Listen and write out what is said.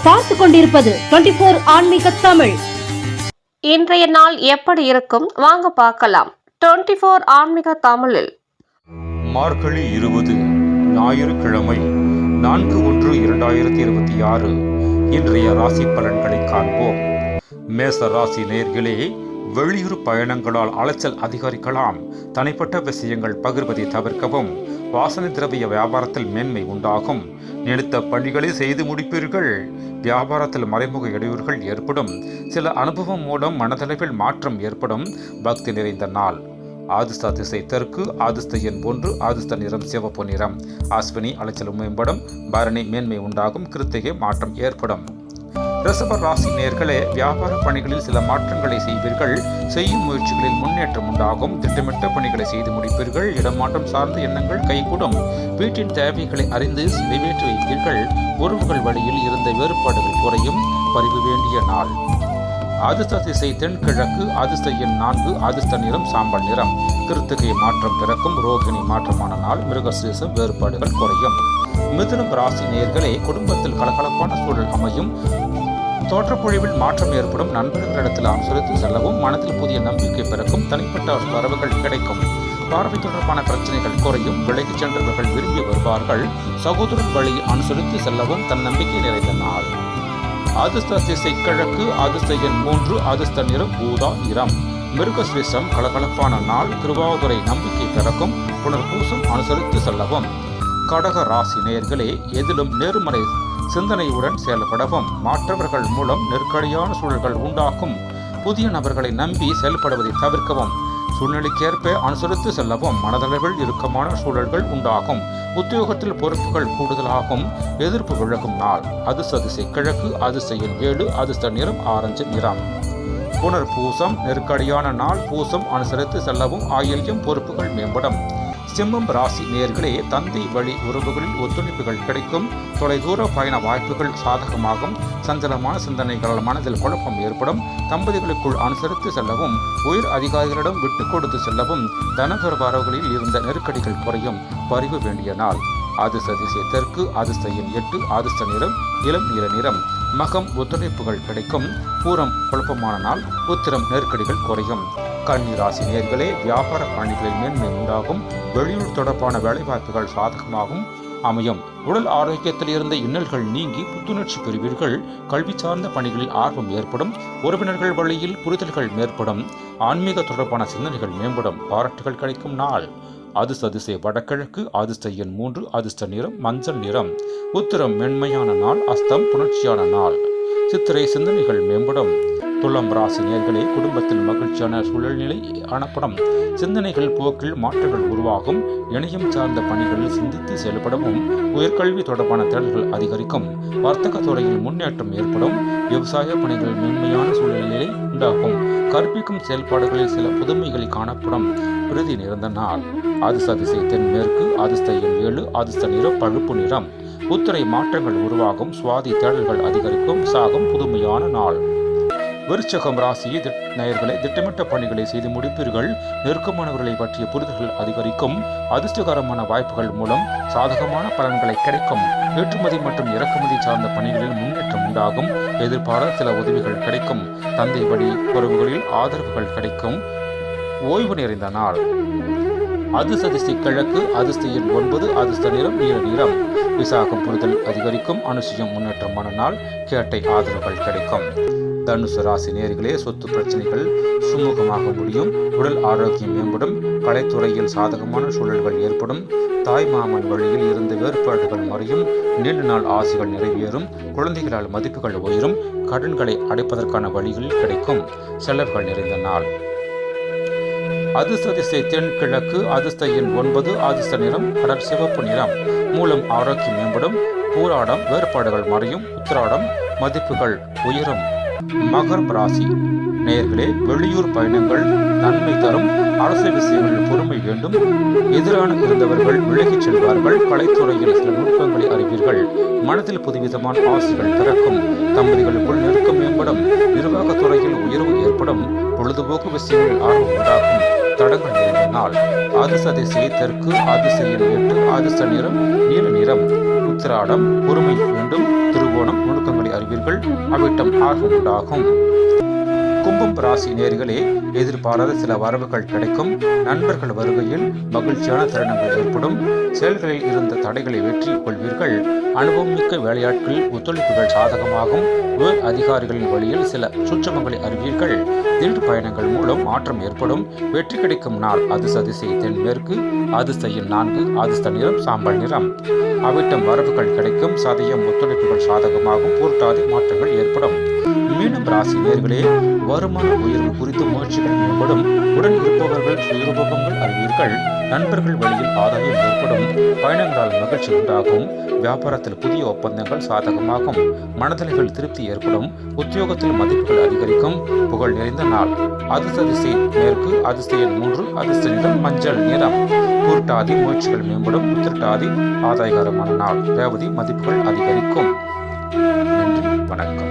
நீங்கள் பார்த்து கொண்டிருப்பது 24 ஆன்மீக தமிழ். இன்றைய நாள் எப்படி இருக்கும் வாங்க பார்க்கலாம். 24 ஆன்மீக தமிழில் மார்கழி 20 ஞாயிற்றுக்கிழமை 4/1/2026 இன்றைய ராசி பலன்களை காண்போம். மேச ராசி நேயர்களே, வெளியூர் பயணங்களால் அலைச்சல் அதிகரிக்கலாம். தனிப்பட்ட விஷயங்கள் பகிர்வதை தவிர்க்கவும். வாசனை திரவிய வியாபாரத்தில் மேன்மை உண்டாகும். நினைத்த பணிகளை செய்து முடிப்பீர்கள். வியாபாரத்தில் மறைமுக இடையூறுகள் ஏற்படும். சில அனுபவம் மூலம் மனதளவில் மாற்றம் ஏற்படும். பக்தி நிறைந்த நாள். அதிர்ஷ்ட திசை தெற்கு. அதிர்ஷ்ட எண் 1. அதிர்ஷ்ட நிறம் சிவப்பு நிறம். அஸ்வினி அலைச்சல் மேம்படும். பரணி மேன்மை உண்டாகும். கிருத்திகை மாற்றம் ஏற்படும். ரிஷப ராசி நேயர்களே, வியாபார பணிகளில் சில மாற்றங்களை செய்வீர்கள். செய்யும் முயற்சிகளில் முன்னேற்றம் உண்டாகும். திட்டமிட்ட பணிகளை செய்து முடிப்பீர்கள். இடமாற்றம் சார்ந்த எண்ணங்கள் கைகூடும். வீட்டின் தேவைகளை அறிந்து நிறைவேற்றி வைப்பீர்கள். உறவுகள் வழியில் இருந்த வேறுபாடுகள் குறையும். பரிவு வேண்டிய நாள். அதிர்ஷ்ட திசை தென்கிழக்கு. அதிர்ஷ்ட எண் 4. அதிர்ஷ்ட நிறம் சாம்பல் நிறம். கிருத்திகை மாற்றம் பிறக்கும். ரோகிணி மாற்றமான நாள். மிருகசீரிஷம் வேறுபாடுகள் குறையும். மிதுனம் ராசி நேயர்களே, குடும்பத்தில் கலகலப்பான சூழல் அமையும். தோற்றப்பொழிவில் மாற்றம் ஏற்படும். நண்பர்களிடத்தில் அனுசரித்து செல்லவும். மனத்தில் புதிய நம்பிக்கை பிறக்கும். தனிப்பட்ட வரவுகள் கிடைக்கும். பார்வை தொடர்பான பிரச்சனைகள் குறையும். விலகிச் சென்றவர்கள் விரும்பி வருவார்கள். சகோதரன் வழியில் அனுசரித்து செல்லவும். தன்னம்பிக்கை நிறைந்த நாள். அதிர்ஷ்ட திசை கிழக்கு. அதிர்ஷ்ட எண் 3. அதிர்ஷ்ட நிறம் ஊதா நிறம். மிருகசீரிஷம் கலகலப்பான நாள். திருவாதிரை நம்பிக்கை பிறக்கும். புனர்பூசம் அனுசரித்து செல்லவும். கடக ராசி நேயர்களே, எதிலும் நேர்மறை சிந்தனையுடன் செயல்படவும். மாற்றவர்கள் மூலம் நெருக்கடியான சூழல்கள் உண்டாகும். புதிய நபர்களை நம்பி செயல்படுவதை தவிர்க்கவும். சூழ்நிலைக்கேற்ப அனுசரித்து செல்லவும். மனதளவில் இறுக்கமான சூழல்கள் உண்டாகும். உத்தியோகத்தில் பொறுப்புகள் கூடுதலாகும். எதிர்ப்பு விலகும் நாள். அதிர்ஷ்ட திசை கிழக்கு. அதிர்ஷ்ட எண் 7. அதிர்ஷ்ட நிறம் ஆரஞ்சு நிறம். புனர்பூசம் நெருக்கடியான நாள். பூசம் அனுசரித்து செல்லவும். ஆயில்யம் பொறுப்புகள் மேம்படும். சிம்மம் ராசி நேயர்களே, தந்தை வழி உறவுகளில் ஒத்துழைப்புகள் கிடைக்கும். தொலைதூர பயண வாய்ப்புகள் சாதகமாகும். சஞ்சலமான சிந்தனைகளால் மனதில் குழப்பம் ஏற்படும். தம்பதிகளுக்குள் அனுசரித்து செல்லவும். உயர் அதிகாரிகளிடம் விட்டுக் கொடுத்து செல்லவும். தனபர வரவுகளில் இருந்த நெருக்கடிகள் குறையும். பரிவு வேண்டிய நாள். அதிர்ஷ்ட திசை தெற்கு. அதிர்ஷ்ட எண் 8. அதிர்ஷ்ட நிறம் இளம் நீல நிறம். மகம் ஒத்துழைப்புகள் கிடைக்கும். பூரம் குழப்பமான நாள். உத்திரம் நெருக்கடிகள் குறையும். கன்னி ராசி நேயர்களே, வியாபார பணிகளில் மேன்மை உண்டாகும். வெளியூர் தொடர்பான வேலைவாய்ப்புகள் சாதகமாகவும் அமையும். உடல் ஆரோக்கியத்தில் இருந்த இன்னல்கள் நீங்கி புத்துணர்ச்சி பெறுவீர்கள். கல்வி சார்ந்த பணிகளில் ஆர்வம் ஏற்படும். உறவினர்கள் வழியில் புரிதல்கள் மேற்படும். ஆன்மீக தொடர்பான சிந்தனைகள் மேம்படும். பாராட்டுகள் கிடைக்கும் நாள். அதிர்ஷ்ட திசை வடகிழக்கு. அதிர்ஷ்ட எண் 3. அதிர்ஷ்ட நிறம் மஞ்சள் நிறம். உத்திரம் மென்மையான நாள். அஸ்தம் புணர்ச்சியான நாள். சித்திரை சிந்தனைகள் மேம்படும். துலாம் ராசி நேயர்களே, குடும்பத்தில் மகிழ்ச்சியான சூழ்நிலை காணப்படும். சிந்தனைகள் போக்கில் மாற்றங்கள் உருவாகும். இணையம் சார்ந்த பணிகளில் சிந்தித்து செயல்படவும். உயர்கல்வி தொடர்பான தேடல்கள் அதிகரிக்கும். வர்த்தக துறையில் முன்னேற்றம் ஏற்படும். விவசாய பணிகள் மேன்மையான சூழ்நிலை உண்டாகும். கற்பிக்கும் செயல்பாடுகளில் சில புதுமைகள் காணப்படும். பிரதி நிறந்த நாள். அதிர்ஷ்ட திசை தென்மேற்கு. அதிர்ஷ்ட எண் 7. அதிர்ஷ்ட நிறம் பழுப்பு நிறம். உத்திரை மாற்றங்கள் உருவாகும். சுவாதி தேடல்கள் அதிகரிக்கும். சாகம் புதுமையான நாள். விருச்சகம் ராசி நேயர்களை, திட்டமிட்ட பணிகளை செய்து முடிப்பீர்கள். நெருக்கமானவர்களை பற்றிய புரிதல்கள் அதிகரிக்கும். அதிர்ஷ்டகரமான வாய்ப்புகள் மூலம் சாதகமான பலன்களை கிடைக்கும். ஏற்றுமதி மற்றும் இறக்குமதி சார்ந்த பணிகளில் முன்னேற்றம் உண்டாகும். எதிர்பாராத சில உதவிகள் கிடைக்கும். தந்தை வழி உறவுகளில் ஆதரவுகள் கிடைக்கும். ஓய்வு நிறைந்த நாள். அதிர்ஷ்ட திசை கிழக்கு. அதிர்ஷ்ட எண் 9. அதிர்ஷ்ட நிறம் நீல நிறம். விசாகம் புரிதல் அதிகரிக்கும். அனுசயம் முன்னேற்றமான நாள். கேட்டை ஆதரவுகள் கிடைக்கும். தனுசு ராசி நேயர்களே, சொத்து பிரச்சனைகள் சுமூகமாக முடியும். உடல் ஆரோக்கியம் மேம்படும். கலைத்துறையில் சாதகமான சூழல்கள் ஏற்படும். தாய் மாமன் வழியில் இருந்த வேறுபாடுகள் மறையும். நீண்ட நாள் ஆசைகள் நிறைவேறும். குழந்தைகளால் மதிப்புகள் உயரும். கடன்களை அடைப்பதற்கான வழிகள் கிடைக்கும். செலவுகள் நிறைந்த நாள். அதிர்ஷ்ட திசை தென்கிழக்கு. அதிர்ஷ்ட எண் 9. அதிர்ஷ்ட நிறம் கடல் சிவப்பு நிறம். மூலம் ஆரோக்கியம் மேம்படும். பூராடம் வேறுபாடுகள் மறையும். உத்திராடம் மதிப்புகள் உயரும். மகரம் ராசி நேயர்களே, வெளியூர் பயணங்கள் நன்மை தரும். அரசு விஷயங்களில் பொறுமை வேண்டும். எதிரான இருந்தவர்கள் விலகிச் செல்வார்கள். கலைத்துறையில் சில நுட்பங்களை அறிவீர்கள். மனதில் புதுவிதமான ஆசைகள் பிறக்கும். தம்பதிகளுக்குள் நெருக்கம் மேம்படும். நிர்வாகத் துறையில் உயர்வு ஏற்படும். பொழுதுபோக்கு விஷயங்களில் ஆர்வம் உண்டாகும். தடங்கள் நிறைந்த நாள். அதிர்ஷ்ட திசை தெற்கு. அதிர்ஷ்ட எண் 8. அதிர்ஷ்ட நிறம் நீல நிறம். உத்திராடம் பொறுமை வேண்டும். திருவோணம் நுணுக்கங்களை அறிவீர்கள். அவ்விட்டம் ஆர்வம் உண்டாகும். கும்பம் ராசி நேயர்களே, எதிர்பாராத சில வரவுகள் கிடைக்கும். நண்பர்கள் வருகையில் மகிழ்ச்சியான தருணங்கள் ஏற்படும். செயல்களில் இருந்த தடைகளை வெற்றி கொள்வீர்கள். அனுபவம் மிக்க வேலையாட்களில் ஒத்துழைப்புகள் சாதகமாகும். உயர் அதிகாரிகளின் வழியில் சில சூட்சமங்களை அறிவீர்கள். திடீர் பயணங்கள் மூலம் மாற்றம் ஏற்படும். வெற்றி கிடைக்கும் நாள். அதிர்ஷ்ட திசை தென்மேற்கு. அதிர்ஷ்ட எண் 4. அதிர்ஷ்ட நிறம் சாம்பல் நிறம். அவ்விட்டம் வரவுகள் கிடைக்கும். சதயம் ஒத்துழைப்புகள் சாதகமாகும். பூர்ட்டாதி மாற்றங்கள் ஏற்படும். மீனம் ராசி நேயர்களே, வருமான உயர்வு குறித்து முயற்சிகள் மேம்படும். உடன் இருப்பவர்கள் சுயரூபங்கள் அறிவீர்கள். நண்பர்கள் வழியில் ஆதாயம் ஏற்படும். பயணங்களால் மகிழ்ச்சி உண்டாகும். வியாபாரத்தில் புதிய ஒப்பந்தங்கள் சாதகமாகும். மனதளவில் திருப்தி ஏற்படும். உத்தியோகத்தில் மதிப்புகள் அதிகரிக்கும். புகழ் நிறைந்த நாள். அதிர்ஷ்ட திசை மேற்கு. அதிர்ஷ்ட எண் 3. அதிர்ஷ்ட நிறம் மஞ்சள் நிறம். பூர்ட்டாதி முயற்சிகள் மேம்படும். உத்திரட்டாதி ஆதாயகரமான நாள். ரேவதி மதிப்புகள் அதிகரிக்கும். நன்றி, வணக்கம்.